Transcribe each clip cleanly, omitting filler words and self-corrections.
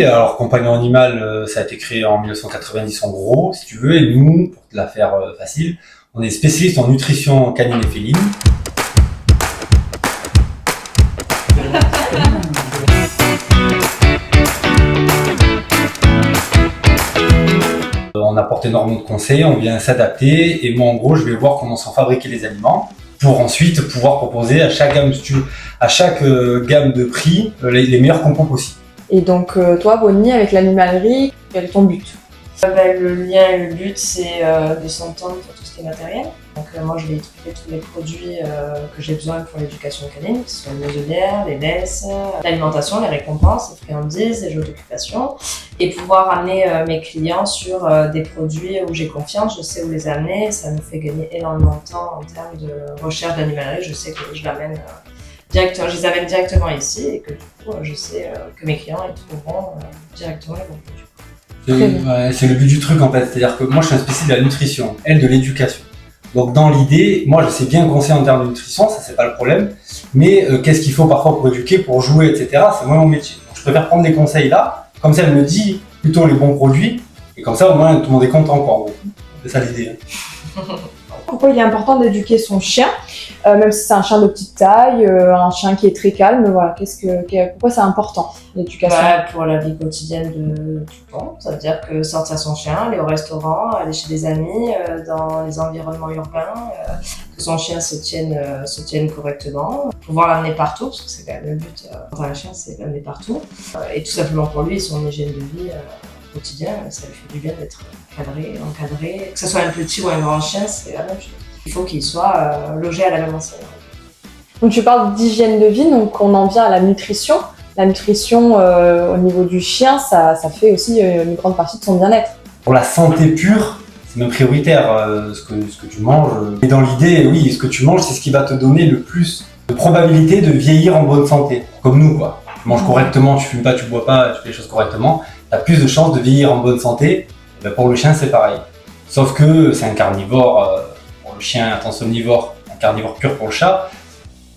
Et alors, Compagnon Animal, ça a été créé en 1990 en gros, si tu veux, et nous, pour te la faire facile, on est spécialiste en nutrition canine et féline. On apporte énormément de conseils, on vient s'adapter, et moi en gros je vais voir comment sont fabriqués les aliments pour ensuite pouvoir proposer à chaque gamme, gamme de prix les meilleurs compos possibles. Et donc toi Bonnie, avec l'animalerie, quel est ton but? Le lien et le but, c'est de s'entendre pour tout ce qui est matériel. Donc moi, je vais y trouver tous les produits que j'ai besoin pour l'éducation canine, que ce soit les muselières, les laisses, l'alimentation, les récompenses, les friandises, les jeux d'occupation, et pouvoir amener mes clients sur des produits où j'ai confiance, je sais où les amener. Ça nous fait gagner énormément de temps en termes de recherche d'animalerie. Je sais que je l'amène directement, je les amène directement ici et que du coup, je sais que mes clients ils trouveront directement les bons produits. C'est le but du truc en fait, c'est-à-dire que moi je suis un spécialiste de la nutrition, elle de l'éducation. Donc dans l'idée, moi je sais bien conseiller en termes de nutrition, ça c'est pas le problème, mais qu'est-ce qu'il faut parfois pour éduquer, pour jouer, etc. C'est moi mon métier. Donc, je préfère prendre des conseils là, comme ça elle me dit plutôt les bons produits, et comme ça au moins tout le monde est content quoi. C'est ça l'idée. Pourquoi il est important d'éduquer son chien, même si c'est un chien de petite taille, un chien qui est très calme, voilà, pourquoi c'est important l'éducation? Pour la vie quotidienne de tout le monde, ça veut dire que sortir son chien, aller au restaurant, aller chez des amis, dans les environnements urbains, que son chien se tienne correctement, pouvoir l'amener partout, parce que c'est quand même le but quand un chien, c'est l'amener partout, et tout simplement pour lui, son hygiène de vie quotidien, ça lui fait du bien d'être encadré, que ce soit un petit ou un grand chien, c'est la même chose. Il faut qu'il soit logé à la même enseigne. Donc tu parles d'hygiène de vie, donc on en vient à la nutrition. La nutrition au niveau du chien, ça fait aussi une grande partie de son bien-être. Pour la santé pure, c'est même prioritaire ce que tu manges. Et dans l'idée, oui, ce que tu manges, c'est ce qui va te donner le plus de probabilité de vieillir en bonne santé. Comme nous quoi. Tu manges correctement, tu fumes pas, tu bois pas, tu fais les choses correctement. Tu as plus de chances de vieillir en bonne santé. Et bien pour le chien, c'est pareil. Sauf que c'est un carnivore, pour le chien, un omnivore, un carnivore pur pour le chat.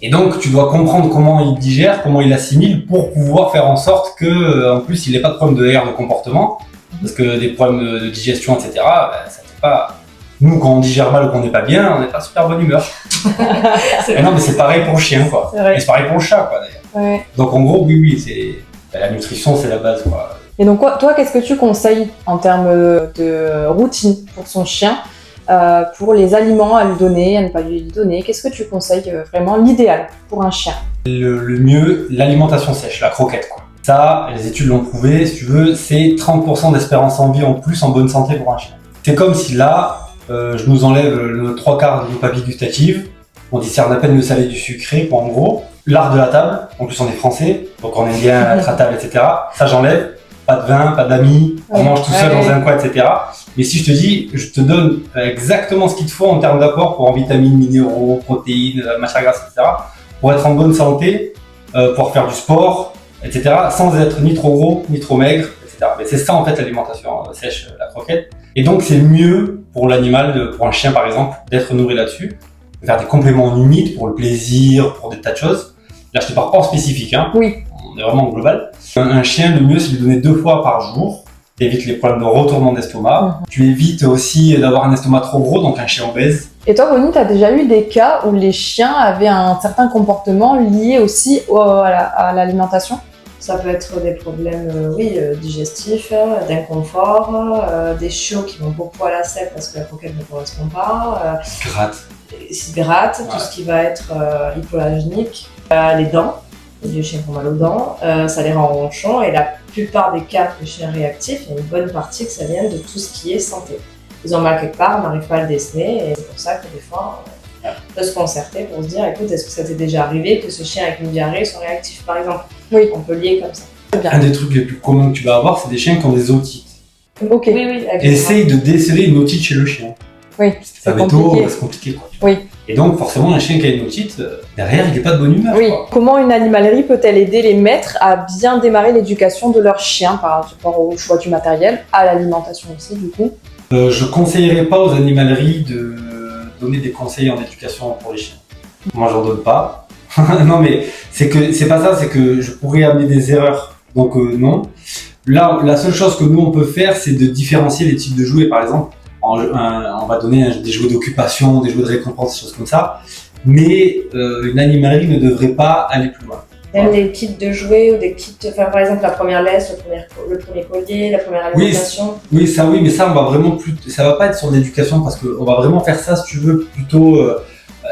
Et donc, tu dois comprendre comment il digère, comment il assimile pour pouvoir faire en sorte que, en plus, il n'ait pas de problème de comportement. Parce que des problèmes de digestion, etc., ben, ça fait pas. Nous, quand on digère mal ou qu'on n'est pas bien, on n'est pas super bonne humeur. Non, mais c'est pareil pour le chien, quoi. Et c'est pareil pour le chat, quoi, d'ailleurs. Ouais. Donc, en gros, oui, la nutrition, c'est la base, quoi. Et donc toi, qu'est-ce que tu conseilles en termes de routine pour son chien, pour les aliments à lui donner, à ne pas lui donner? Qu'est-ce que tu conseilles vraiment l'idéal pour un chien? Le mieux, l'alimentation sèche, la croquette, quoi. Ça, les études l'ont prouvé, si tu veux, c'est 30% d'espérance en vie en plus en bonne santé pour un chien. C'est comme si là, je nous enlève le 3/4 de nos papilles gustatives, on discerne à peine le salé du sucré, quoi, en gros. L'art de la table, en plus on est français, donc on aime bien être à table, etc. Ça j'enlève. Pas de vin, pas d'amis, on mange tout seul dans un coin, etc. Mais si je te dis, je te donne exactement ce qu'il te faut en termes d'apport pour en vitamines, minéraux, protéines, matières grasses, etc. pour être en bonne santé, pouvoir faire du sport, etc. sans être ni trop gros, ni trop maigre, etc. Mais c'est ça en fait l'alimentation sèche, la croquette. Et donc c'est mieux pour l'animal, pour un chien par exemple, d'être nourri là-dessus, de faire des compléments humides pour le plaisir, pour des tas de choses. Là je te parle pas en spécifique, hein. Oui. On est vraiment global. Un chien, le mieux, c'est de lui donner 2 fois par jour. Tu évites les problèmes de retournement d'estomac. Tu évites aussi d'avoir un estomac trop gros, donc un chien obèse. Et toi, Bonnie, tu as déjà eu des cas où les chiens avaient un certain comportement lié aussi à l'alimentation? Ça peut être des problèmes digestifs, d'inconfort, des chiots qui vont beaucoup à la selle parce que la croquette ne correspond pas. Ils se grattent, tout ce qui va être hypoallergénique, les dents. Les chiens qui ont mal aux dents, ça les rend ronchons et la plupart des cas de chiens réactifs, il y a une bonne partie que ça vient de tout ce qui est santé. Ils ont mal quelque part, on n'arrive pas à le déceler et c'est pour ça que des fois on peut se concerter pour se dire écoute, est-ce que ça t'est déjà arrivé que ce chien avec une diarrhée soit réactif par exemple? Oui. On peut lier comme ça. Un des trucs les plus communs que tu vas avoir, c'est des chiens qui ont des otites. Ok. Oui. Essaye de déceler une otite chez le chien. Oui, c'est compliqué quoi. Oui. Et donc forcément un chien qui a une otite, derrière il n'est pas de bonne humeur. Oui. Quoi. Comment une animalerie peut-elle aider les maîtres à bien démarrer l'éducation de leur chien par rapport au choix du matériel, à l'alimentation aussi du coup? Je conseillerais pas aux animaleries de donner des conseils en éducation pour les chiens. Moi j'en donne pas. Non mais c'est pas ça, c'est que je pourrais amener des erreurs. Donc non. Là, la seule chose que nous on peut faire, c'est de différencier les types de jouets. Par exemple, on va donner des jouets d'occupation, des jouets de récompense, des choses comme ça. Mais une animalerie ne devrait pas aller plus loin. Même les kits de jouets ou des kits, enfin, par exemple la première laisse, le premier collier, la première alimentation. Oui, mais ça on va vraiment plus, ça va pas être sur l'éducation parce qu'on va vraiment faire ça si tu veux plutôt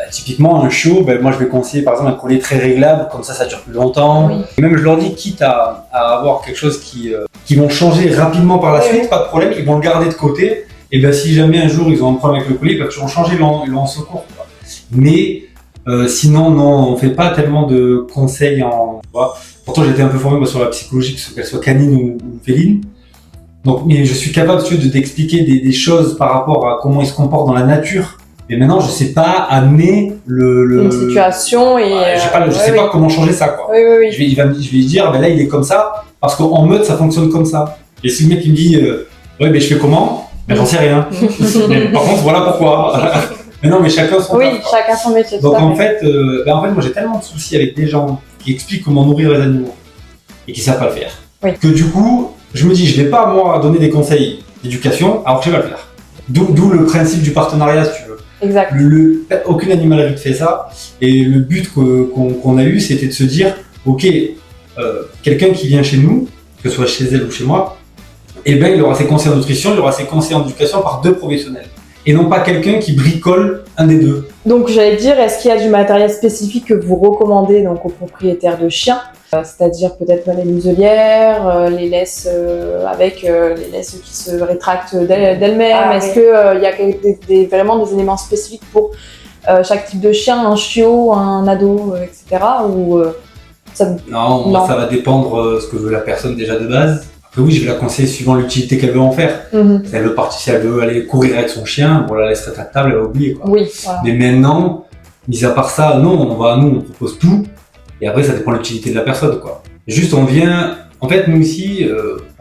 typiquement un chiot. Moi je vais conseiller par exemple un collier très réglable, comme ça dure plus longtemps. Oui. Et même je leur dis quitte à avoir quelque chose qui vont changer rapidement par la suite, pas de problème, ils vont le garder de côté. Et bien si jamais un jour ils ont un problème avec le collier, ils peuvent toujours changer, ils l'ont en secours. Quoi. Mais sinon, non, on fait pas tellement de conseils Pourtant, j'étais un peu formé sur la psychologie, qu'elle soit canine ou féline. Donc, mais je suis capable d'expliquer des choses par rapport à comment ils se comportent dans la nature. Mais maintenant, je sais pas amener une situation et. Je sais pas comment changer ça, quoi. Oui. Je vais lui dire, là, il est comme ça, parce qu'en meute, ça fonctionne comme ça. Et si le mec il me dit, je fais comment? J'en sais rien. Mais, par contre, voilà pourquoi. Mais non, mais chacun son taf, chacun son métier. Donc en fait, moi j'ai tellement de soucis avec des gens qui expliquent comment nourrir les animaux et qui savent pas le faire. Oui. Que du coup, je me dis, je vais pas moi donner des conseils d'éducation alors que je vais pas le faire. D'où le principe du partenariat, si tu veux. Exact. Aucune animalerie ne fait ça. Et le but qu'on a eu, c'était de se dire, ok, quelqu'un qui vient chez nous, que ce soit chez elle ou chez moi, il aura ses conseils en nutrition, il aura ses conseils en éducation par 2 professionnels. Et non pas quelqu'un qui bricole un des 2. Donc j'allais dire, est-ce qu'il y a du matériel spécifique que vous recommandez donc aux propriétaires de chiens, c'est-à-dire peut-être les muselières, les laisses les laisses qui se rétractent d'elles-mêmes. Est-ce qu'il y a vraiment des éléments spécifiques pour chaque type de chien, un chiot, un ado, etc. Non, ça va dépendre ce que veut la personne déjà de base. Après oui, je vais la conseiller suivant l'utilité qu'elle veut en faire. Mm-hmm. Si elle veut aller courir avec son chien, la laisse rétractable, elle va oublier. Quoi. Oui, voilà. Mais maintenant, mis à part ça, non, on propose tout. Et après, ça dépend de l'utilité de la personne. Quoi. Juste, on vient... En fait, nous ici,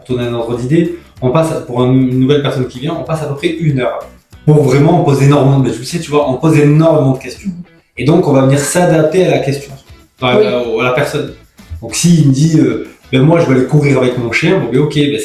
pour donner un ordre d'idée, on passe, pour une nouvelle personne qui vient, on passe à peu près 1 heure. Pour vraiment, on pose énormément de... on pose énormément de questions. Et donc, on va venir s'adapter à la question, à la personne. Donc, s'il me dit... moi je vais aller courir avec mon chien,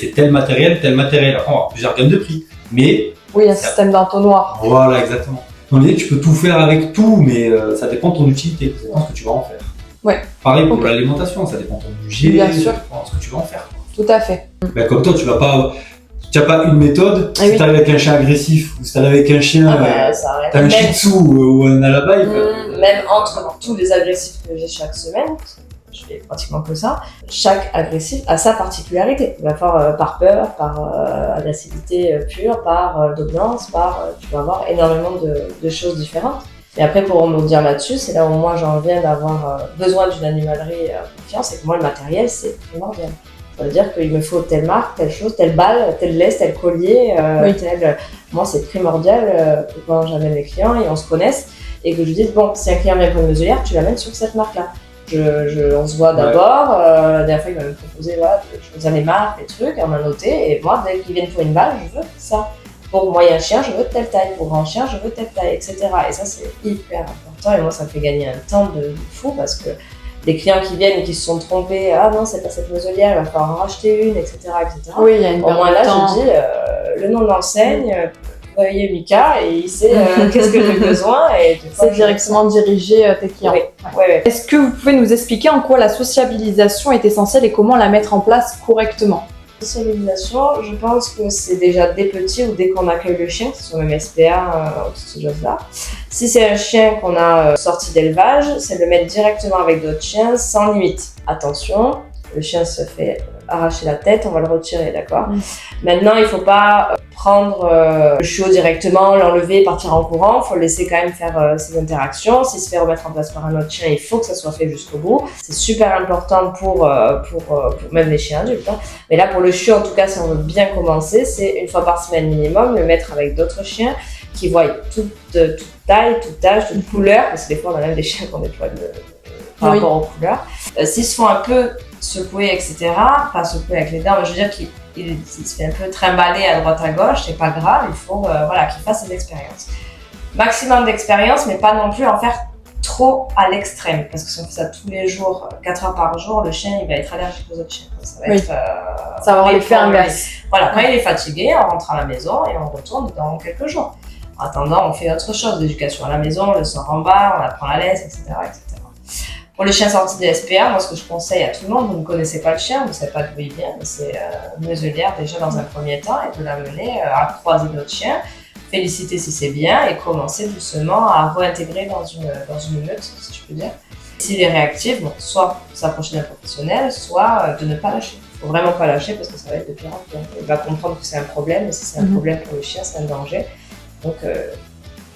c'est tel matériel. Après on va avoir plusieurs gammes de prix. Mais. Oui, un système d'entonnoir. Voilà, exactement. Dans l'idée, tu peux tout faire avec tout, mais ça dépend de ton utilité, ça dépend de ce que tu vas en faire. Ouais. Pareil pour l'alimentation, ça dépend de ton budget, bien sûr. Ça dépend de ce que tu vas en faire. Tout à fait. Comme toi, tu n'as pas une méthode. Si tu arrives avec un chien agressif ou si tu arrives avec un chien, t'as un shih tzu ou un alabaï. Même entre tous les agressifs que j'ai chaque semaine, je fais pratiquement que ça. Chaque agressif a sa particularité. Il va faire par peur, par agressivité pure, par dominance, tu vas avoir énormément de choses différentes. Et après, pour me dire là-dessus, c'est là où moi j'en viens d'avoir besoin d'une animalerie confiance, et que moi le matériel c'est primordial. Ça veut dire qu'il me faut telle marque, telle chose, telle balle, telle laisse, tel collier, moi c'est primordial que quand j'amène les clients et on se connaisse et que je dise si un client vient pour une muselière, tu l'amènes sur cette marque-là. On se voit d'abord, la dernière fois il m'a proposé de choisir les marques, les trucs, on m'a noté, et moi dès qu'ils viennent pour une balle, je veux ça. Pour moyen chien, je veux telle taille, pour grand chien, je veux telle taille, etc. Et ça c'est hyper important, et moi ça me fait gagner un temps de fou, parce que les clients qui viennent et qui se sont trompés, ah non c'est pas cette muselière, il va falloir en racheter une, etc. Oui, il y a une au moins là je dis le nom de l'enseigne, veuillez Mika, et il sait qu'est-ce que j'ai besoin. Et c'est directement diriger tes clients. Oui. Est-ce que vous pouvez nous expliquer en quoi la sociabilisation est essentielle et comment la mettre en place correctement? La sociabilisation, je pense que c'est déjà dès petit ou dès qu'on accueille le chien, que ce soit même SPA ou ces choses-là. Si c'est un chien qu'on a sorti d'élevage, c'est de le mettre directement avec d'autres chiens sans limite. Attention, le chien se fait arracher la tête, on va le retirer, d'accord ? Maintenant, il ne faut pas prendre le chiot directement, l'enlever, partir en courant. Il faut le laisser quand même faire ses interactions. S'il se fait remettre en place par un autre chien, il faut que ça soit fait jusqu'au bout. C'est super important pour même les chiens adultes. Mais là, pour le chiot, en tout cas, si on veut bien commencer, c'est une fois par semaine minimum, le mettre avec d'autres chiens qui voient toute taille, toute âge, toute couleur, parce que des fois, on a même des chiens qui ont des poils par rapport aux couleurs. S'ils se font un peu secouer, etc., pas secouer avec les dents, mais je veux dire qu'il se fait un peu trimballer à droite à gauche, c'est pas grave, il faut qu'il fasse ses expériences. Maximum d'expérience, mais pas non plus en faire trop à l'extrême. Parce que si on fait ça tous les jours, 4 heures par jour, le chien il va être allergique aux autres chiens. Ça va être. Ça va avoir l'effet inverse. Voilà, quand il est fatigué, on rentre à la maison et on retourne dans quelques jours. En attendant, on fait autre chose, l'éducation à la maison, le soir en bas, on apprend la laisse, etc., etc. Pour le chien sorti des SPA, moi ce que je conseille à tout le monde, vous ne connaissez pas le chien, vous ne savez pas d'où il vient, mais c'est muselière déjà dans un premier temps et de l'amener à croiser d'autres chiens, féliciter si c'est bien et commencer doucement à réintégrer dans une meute, si je peux dire. S'il est réactif, bon, soit s'approcher d'un professionnel, soit de ne pas lâcher. Il ne faut vraiment pas lâcher parce que ça va être de pire en pire. Il va comprendre que c'est un problème, et si c'est un problème pour le chien, c'est un danger. Donc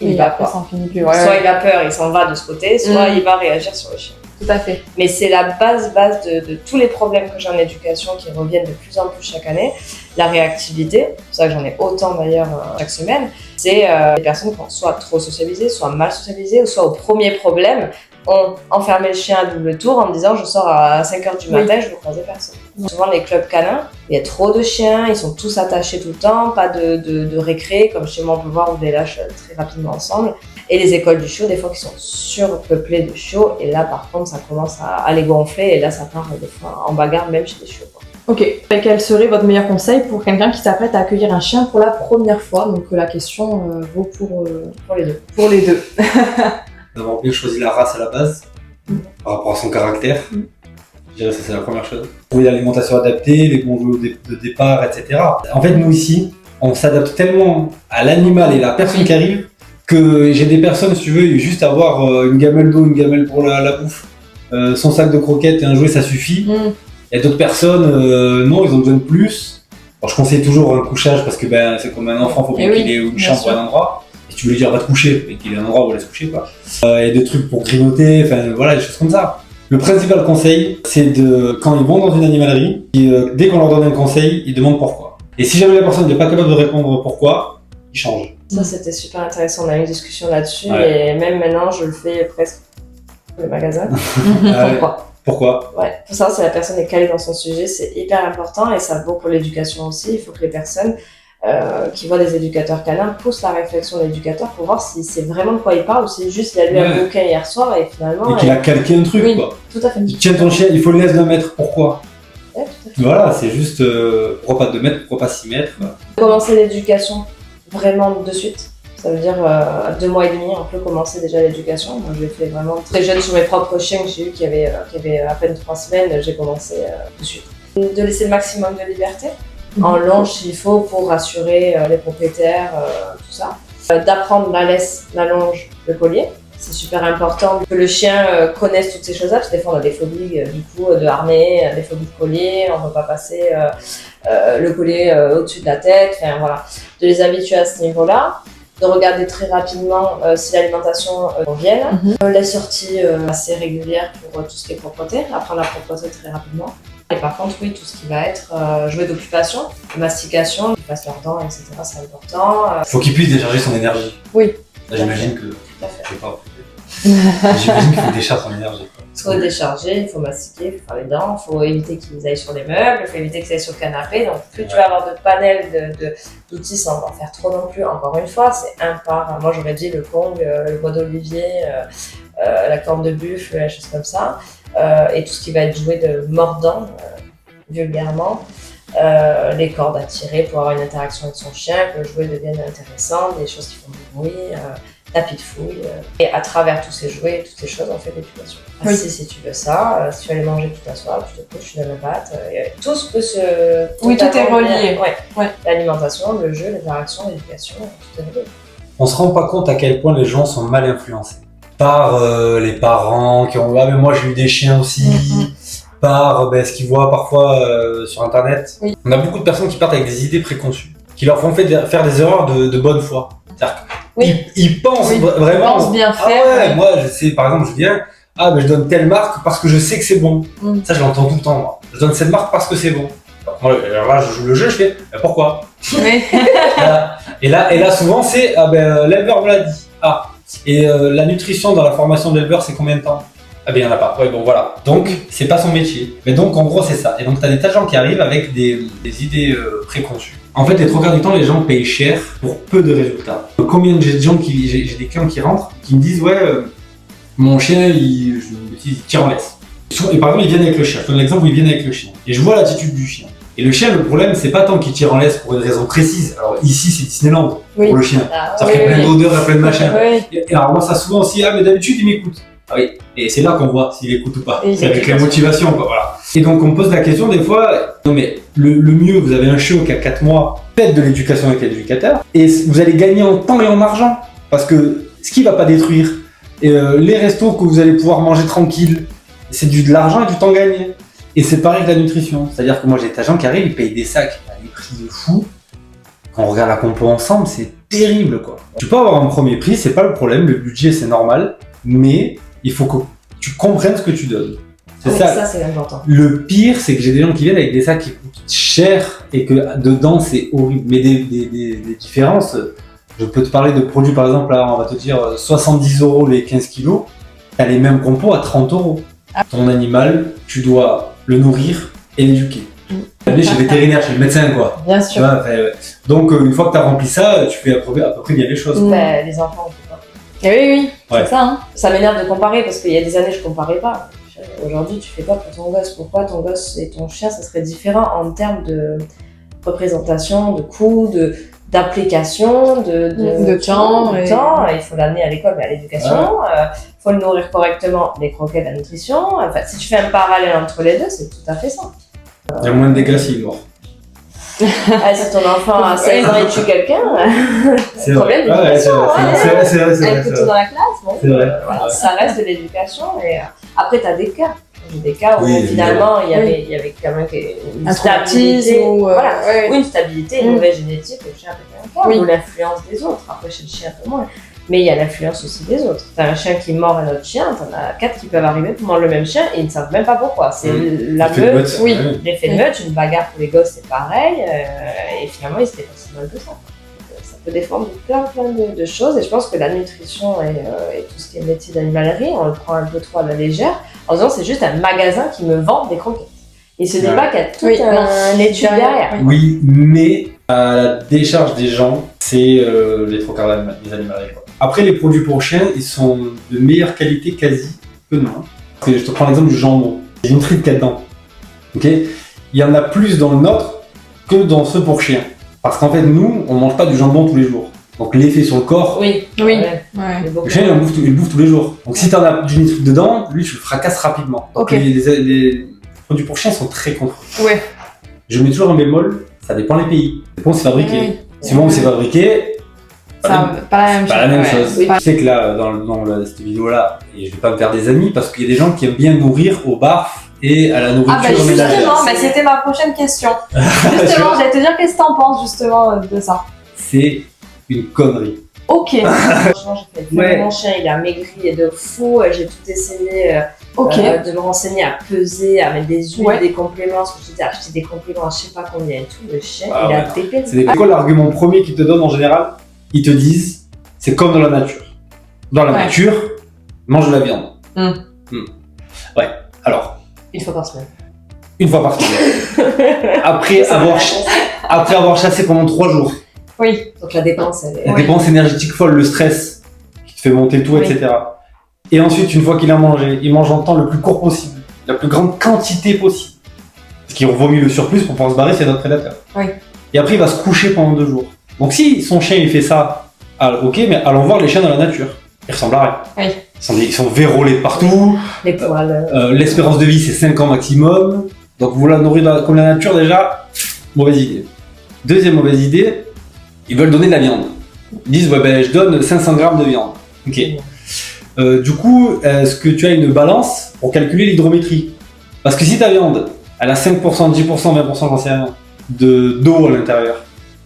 il va quoi. Soit il a peur, il s'en va de ce côté, soit il va réagir sur le chien. Tout à fait. Mais c'est la base de tous les problèmes que j'ai en éducation qui reviennent de plus en plus chaque année. La réactivité, c'est pour ça que j'en ai autant d'ailleurs chaque semaine, c'est les personnes qui ont soit trop socialisé, soit mal socialisé, ou soit au premier problème, ont enfermé le chien à double tour en me disant je sors à 5h du matin, je veux croiser personne. Souvent les clubs canins, il y a trop de chiens, ils sont tous attachés tout le temps, pas de récré, comme chez moi on peut voir, on les lâche très rapidement ensemble. Et les écoles du chiot, des fois qui sont surpeuplées de chiots, et là par contre ça commence à les gonfler, et là ça part des fois en bagarre même chez les chiots. Ok, et quel serait votre meilleur conseil pour quelqu'un qui s'apprête à accueillir un chien pour la première fois? Donc la question vaut pour les deux. Pour les deux. D'avoir bien choisi la race à la base, par rapport à son caractère. Je dirais que ça c'est la première chose. Trouver l'alimentation adaptée, les bons jeux de départ, etc. En fait, nous ici, on s'adapte tellement à l'animal et la personne qui arrive que j'ai des personnes, si tu veux, juste avoir une gamelle d'eau, une gamelle pour la bouffe, son sac de croquettes et un jouet, ça suffit. Il y a d'autres personnes, non, ils ont besoin de plus. Alors, je conseille toujours un couchage parce que c'est comme un enfant, il faut bien qu'il ait une chambre ou un endroit. Et tu veux lui dire va te coucher, et qu'il ait un endroit où aller se coucher, quoi. Il y a des trucs pour grignoter, enfin voilà, des choses comme ça. Le principal conseil, c'est quand ils vont dans une animalerie, dès qu'on leur donne un conseil, ils demandent pourquoi. Et si jamais la personne n'est pas capable de répondre pourquoi, ils changent. Ça c'était super intéressant, on a eu une discussion là-dessus, et même maintenant je le fais presque dans les magasins. Pourquoi? Ouais, pour ça, si la personne est calée dans son sujet, c'est hyper important et ça vaut pour l'éducation aussi. Il faut que les personnes qui voient des éducateurs canins poussent la réflexion de l'éducateur pour voir si c'est vraiment de quoi il parle ou si juste il a lu un bouquin hier soir et finalement. Et qu'il a calqué un truc, quoi. Tout à fait. Tiens ton chien, il faut le laisser d'un mètre, pourquoi? Ouais, tout à fait. Voilà, c'est juste pourquoi pas 2 mètres, pourquoi pas 6 mètres. Commencer l'éducation vraiment de suite. Ça veut dire à 2 mois et demi, on peut commencer déjà l'éducation. Moi, je l'ai fait vraiment très jeune sur mes propres chiens que j'ai eu qui avaient à peine 3 semaines. J'ai commencé tout de suite. De laisser le maximum de liberté, en longe s'il faut pour rassurer les propriétaires, tout ça. D'apprendre la laisse, la longe, le collier. C'est super important que le chien connaisse toutes ces choses-là, parce que des fois on a des phobies du coup de harnais, des phobies de collier, on ne veut pas passer le collier au-dessus de la tête, enfin voilà. De les habituer à ce niveau-là. De regarder très rapidement si l'alimentation convient. Les sorties assez régulières pour tout ce qui est propreté, apprendre la propreté très rapidement. Et par contre, oui, tout ce qui va être jouet d'occupation, mastication, qu'ils fassent leurs dents, etc., c'est important. Faut qu'il puisse décharger son énergie. Oui. Là, j'imagine que... Je sais pas. J'imagine qu'il faut décharger son énergie. Il faut décharger, il faut mastiquer, il faut faire les dents, il faut éviter qu'ils aillent sur les meubles, il faut éviter qu'ils aillent sur le canapé. Donc plus tu vas avoir de panel d'outils sans en faire trop non plus, encore une fois, c'est un par. Moi j'aurais dit le Kong, le bois d'olivier, la corne de buffle, des choses comme ça. Et tout ce qui va être joué de mordant, vulgairement. Les cordes à tirer pour avoir une interaction avec son chien, que le jouet devienne intéressant, des choses qui font du bruit. Tapis de fouille, et à travers tous ces jouets, toutes ces choses, on fait de l'éducation. Oui. Si tu veux ça, si tu veux aller manger toute la soirée, tu te couches, tu donnes la patte, tout peut se... Oui, tout est relié. Ouais. L'alimentation, le jeu, l'interaction, l'éducation, tout est relié. On se rend pas compte à quel point les gens sont mal influencés. Par les parents qui ont « Ah mais moi j'ai eu des chiens aussi », par ce qu'ils voient parfois sur internet. Oui. On a beaucoup de personnes qui partent avec des idées préconçues, qui leur font faire des erreurs de bonne foi. C'est-à-dire ils pensent vraiment... Ils pensent bien faire. Ah ouais, moi je sais, par exemple, je viens, je donne telle marque parce que je sais que c'est bon. Ça je l'entends tout le temps, moi. Je donne cette marque parce que c'est bon. Moi, alors là, je joue le jeu, je fais, pourquoi? Oui. Et là souvent c'est, l'éleveur me l'a dit. Et la nutrition dans la formation de l'éleveur, c'est combien de temps? Il n'y en a pas. Ouais, bon voilà. Donc, c'est pas son métier. Mais donc, en gros, c'est ça. Et donc, tu as des tas de gens qui arrivent avec des idées préconçues. En fait, les 3 quarts du temps, les gens payent cher pour peu de résultats. Combien de gens j'ai des clients qui rentrent, qui me disent, moi Mon chien, il tire en laisse. Et par exemple, ils viennent avec le chien. Je donne l'exemple où ils viennent avec le chien. Et je vois l'attitude du chien. Et le chien, le problème, c'est pas tant qu'il tire en laisse pour une raison précise. Alors ici, c'est Disneyland pour le chien. C'est-à-dire qu'il y a plein d'odeurs et plein de machins. Et alors moi, ça souvent aussi, mais d'habitude, il m'écoute. Ah oui. Et c'est là qu'on voit s'il écoute ou pas. C'est avec la motivation, quoi. Voilà. Et donc, on me pose la question des fois, non mais le mieux, vous avez un chiot qui a 4 mois, faites de l'éducation avec l'éducateur, et vous allez gagner en temps et en argent. Parce que ce qui va pas détruire, les restos que vous allez pouvoir manger tranquille, c'est de l'argent et du temps gagné. Et c'est pareil que la nutrition. C'est-à-dire que moi, j'ai des gens qui arrivent, ils payent des sacs à des prix de fou. Quand on regarde la compo ensemble, c'est terrible, quoi. Tu peux avoir un premier prix, c'est pas le problème, le budget, c'est normal, mais il faut que tu comprennes ce que tu donnes. C'est ça, c'est important. Le pire, c'est que j'ai des gens qui viennent avec des sacs qui coûtent cher et que dedans, c'est horrible. Mais des différences, je peux te parler de produits, par exemple, là, on va te dire 70 € les 15 kilos, t'as les mêmes compos à 30 €. Ton animal, tu dois le nourrir et l'éduquer. Aller chez le vétérinaire, chez le médecin, quoi. Bien sûr. Tu vois, donc, une fois que tu as rempli ça, tu fais à peu près bien les choses. Les enfants, on peut pas. Oui, Ouais. c'est ça. Hein. Ça m'énerve de comparer parce qu'il y a des années, je comparais pas. Aujourd'hui, tu fais pas pour ton gosse. Pourquoi ton gosse et ton chien, ça serait différent en termes de représentation, de coût, d'application, de temps. Il faut l'amener à l'école, mais à l'éducation. Il faut le nourrir correctement, les croquettes, la nutrition. Enfin, si tu fais un parallèle entre les deux, c'est tout à fait ça. Il y a moins de dégâts s'il est mort. Si ton enfant a 16 ans et tue quelqu'un, C'est problème vrai. d'éducation. C'est vrai. Un couteau dans la classe, bon, C'est vrai. voilà, ça reste de l'éducation. Et après, tu as des cas. Des cas où Oui, finalement il y avait quand même une Un stabilité, traumatisme ou une stabilité, une mauvaise génétique, le chien peut être un cas, Oui. ou l'influence des autres. Après, chez le chien, un peu moins. Mais il y a l'influence aussi des autres. T'as un chien qui mord un autre chien, t'en as 4 qui peuvent arriver pour mordre le même chien et ils ne savent même pas pourquoi. C'est la meute, oui. l'effet de meute, une bagarre pour les gosses, c'est pareil. Et finalement, ils étaient pas si mal que ça. Ça peut défendre plein de choses. Et je pense que la nutrition et tout ce qui est métier d'animalerie, on le prend un peu trop à la légère, en disant c'est juste un magasin qui me vend des croquettes. Et ce n'est pas qu'il y a tout un étude derrière. Oui, mais à la décharge des gens, c'est les trois quarts des animaleries. Après, les produits pour chiens, ils sont de meilleure qualité quasi que non. Je te prends l'exemple du jambon. Il y a une frite qu'il y a dedans. Okay, il y en a plus dans le nôtre que dans ceux pour chiens. Parce qu'en fait, nous, on mange pas du jambon tous les jours. Donc l'effet sur le corps, Oui. Ouais. le chien, il bouffe tous les jours. Donc si tu en as du nitrite dedans, lui, tu le fracasses rapidement. Donc Ok. les produits pour chiens sont très contrôlés. Ouais. Je mets toujours un bémol, ça dépend les pays. Ça dépend où c'est fabriqué. Oui. Suivant où c'est fabriqué, Ça, pas la même chose. pas la même ouais. chose. Je sais que là, dans cette vidéo-là, et je vais pas me faire des amis parce qu'il y a des gens qui aiment bien nourrir au barf et à la nourriture Ah bah ménagère. justement, bah, c'était ma prochaine question. Justement, j'allais te dire qu'est-ce que t'en penses justement de ça. C'est une connerie. Ok. Franchement, j'ai fait Ouais. mon chien, il a maigri et de fou. J'ai tout essayé Ok. de me renseigner à peser, à mettre des huiles, Ouais. des compléments. Parce que je disais, acheter des compléments à je sais pas combien et tout. Le chien, Ah il a ouais. dépété. C'est quoi l'argument premier qu'ils te donnent en général? Ils te disent, c'est comme dans la nature. Dans la Ouais. nature, mange de la viande. Mm. Ouais. Alors, Une fois par semaine. une fois par semaine. Après avoir chassé pendant 3 jours. Oui. Donc la dépense, elle est. La dépense énergétique folle, le stress qui te fait monter tout, Oui. etc. Et ensuite, une fois qu'il a mangé, il mange en temps le plus court possible, la plus grande quantité possible. Parce qu'il vomit le surplus pour pouvoir se barrer s'il y a d'autres prédateurs. Oui. Et après, il va se coucher pendant 2 jours. Donc si son chien il fait ça, ok, mais allons voir les chiens dans la nature. Ils ressemblent à rien. Oui. Ils sont vérolés de partout. Les poils. L'espérance de vie, c'est 5 ans maximum. Donc vous la nourrir comme la nature, déjà, mauvaise idée. Deuxième mauvaise idée, ils veulent donner de la viande. Ils disent, ouais, ben, je donne 500 grammes de viande. Ok. Du coup, est-ce que tu as une balance pour calculer l'hydrométrie? Parce que si ta viande, elle a 5%, 10%, 20%, j'en sais rien, d'eau à l'intérieur,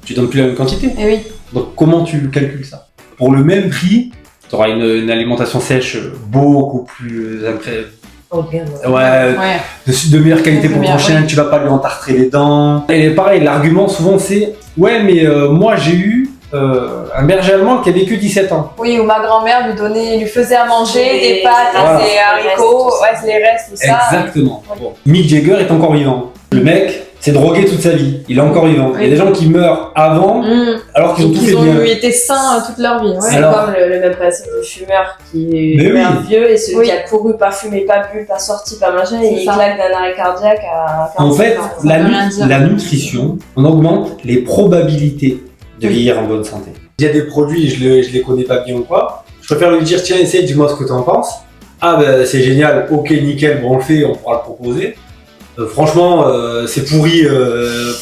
tu donnes plus la même quantité. Et oui. Donc comment tu calcules ça? Pour le même prix, tu auras une alimentation sèche beaucoup plus Ok, ouais. Ouais. de meilleure qualité De pour ton meilleure, chien, tu vas pas lui entartrer les dents. Et pareil, l'argument souvent c'est ouais mais moi j'ai eu un berger allemand qui a vécu 17 ans. Oui, où ma grand-mère lui faisait à manger Et des pâtes, voilà. des haricots, tout ça. ouais, les restes, tout ça. Exactement. Ouais. Bon. Mick Jagger est encore vivant. Le mec, c'est drogué toute sa vie. Il est encore vivant. Il y a des gens qui meurent avant, alors qu'ils ont tout fait bien. Ils ont été sains toute leur vie. Ouais. C'est comme le même principe du fumeur qui meurt vieux et celui qui a couru, pas fumé, pas bu, pas sorti, pas machin, et il claque d'un arrêt cardiaque à 40 ans. En fait, la nutrition, on augmente les probabilités de vieillir en bonne santé. Il y a des produits, je les connais pas bien ou quoi. Je préfère lui dire, tiens, essaye, dis-moi ce que t'en penses. Ah ben c'est génial, ok, nickel, bon on le fait, on pourra le proposer. Franchement, c'est pourri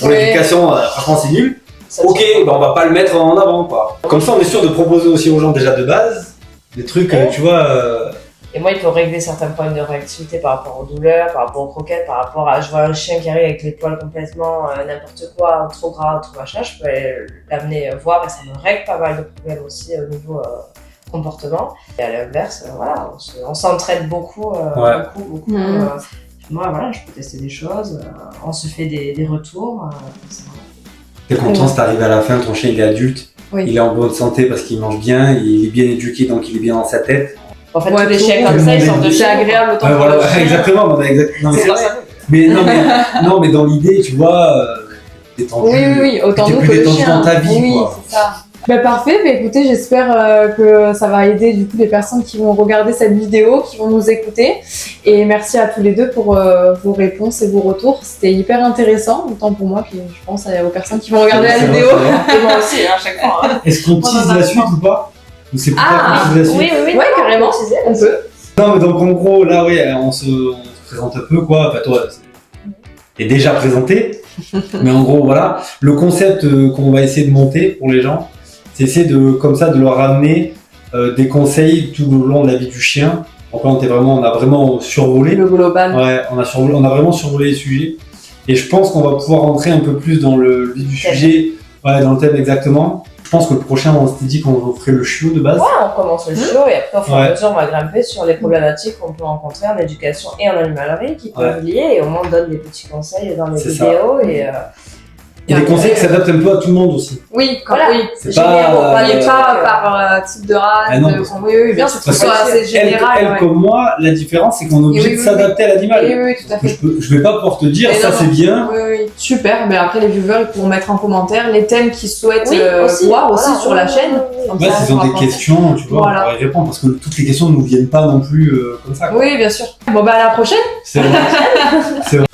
pour l'éducation, franchement c'est nul. Ça ok, ben on va pas le mettre en avant quoi. Comme ça on est sûr de proposer aussi aux gens déjà de base des trucs, tu vois. Et moi il peut régler certains problèmes de réactivité par rapport aux douleurs, par rapport aux croquettes, par rapport à je vois un chien qui arrive avec les poils complètement n'importe quoi, trop gras, trop machin, je peux l'amener voir et ça me règle pas mal de problèmes aussi au niveau comportement. Et à l'inverse, voilà, on s'entraide beaucoup, beaucoup. Moi, voilà, je peux tester des choses, on se fait des retours. T'es content si t'arrives à la fin, ton chien il est adulte, il est en bonne santé parce qu'il mange bien, il est bien éduqué donc il est bien dans sa tête. En fait, tous les chiens comme ça, ils sortent de chez agréable autant pour le chien. Exactement, non, mais c'est vrai. Mais dans l'idée, tu vois, détendu. Oui, autant nous que le chien. Dans ta vie, oui, quoi. C'est ça. Bah, parfait, bah, écoutez, j'espère que ça va aider du coup les personnes qui vont regarder cette vidéo, qui vont nous écouter. Et merci à tous les deux pour vos réponses et vos retours. C'était hyper intéressant, autant pour moi que je pense aux personnes qui vont regarder la vidéo. Et moi aussi, à chaque fois. Est-ce qu'on tease la suite ou pas? Ou c'est plus tard qu'on tease la suite? Oui, carrément, on peut. Non, mais donc en gros, là, oui, on se présente un peu, quoi. Enfin, toi, t'es déjà présenté. Mais en gros, voilà. Le concept qu'on va essayer de monter pour les gens, c'est essayer comme ça de leur ramener des conseils tout au long de la vie du chien. Donc là, on a vraiment survolé. Le global. Ouais, on a vraiment survolé les sujets. Et je pense qu'on va pouvoir rentrer un peu plus dans le vif du sujet, dans le thème exactement. Je pense que le prochain, on s'était dit qu'on ferait le chiot de base. Ouais, on commence le chiot et après, au fur et à mesure, on va grimper sur les problématiques qu'on peut rencontrer en éducation et en animalerie qui peuvent lier. Et au moins, on donne des petits conseils dans les vidéos. Il y a des conseils qui s'adaptent un peu à tout le monde aussi. Oui, c'est pas par type de race. Oui, bien sûr, que ce soit assez général. Elle comme moi, la différence c'est qu'on est obligé de s'adapter à l'animal. Oui, tout à fait. Je vais pas pouvoir te dire ça c'est bien. Oui. Super, mais après les viewers ils pourront mettre en commentaire les thèmes qu'ils souhaitent voir aussi sur la chaîne. S'ils ont des questions, tu vois, on pourra y répondre parce que toutes les questions ne nous viennent pas non plus comme ça. Oui, bien sûr. Bon, à la prochaine. C'est vrai.